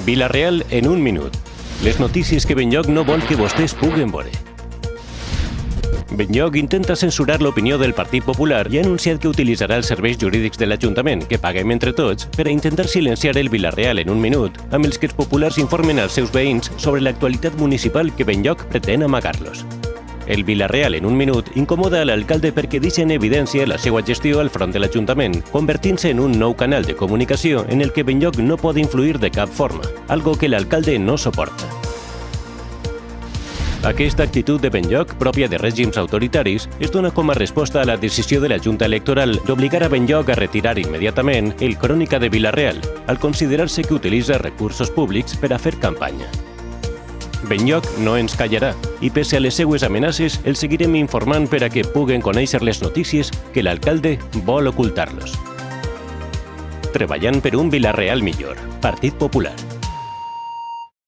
Vila-real en un minut. Les notícies que Benlloc no vol que vostès puguen veure. Benlloc intenta censurar l'opinió del Partit Popular i ha anunciat que utilitzarà els serveis jurídics de l'Ajuntament, que paguem entre tots, per a intentar silenciar el Vila-real en un minut, amb els que els populars informen als seus veïns sobre l'actualitat municipal que Benlloc pretén amagar-los. El Vila-real en un minut incomoda a l'alcalde perquè deixa en evidència la seva gestió al front de l'Ajuntament, convertint-se en un nou canal de comunicació en el que Benlloc no pot influir de cap forma, algo que l'alcalde no suporta. Aquesta actitud de Benlloc, pròpia de règims autoritaris, es dona com a resposta a la decisió de la Junta Electoral d'obligar a Benlloc a retirar immediatament el Crònica de Vila-real, al considerar-se que utilitza recursos públics per a fer campanya. Benlloc no ens callarà i, pese a les seues amenaces, els seguirem informant per a que puguen conèixer les notícies que l'alcalde vol ocultar-los. Treballant per un Vila-real millor. Partit Popular.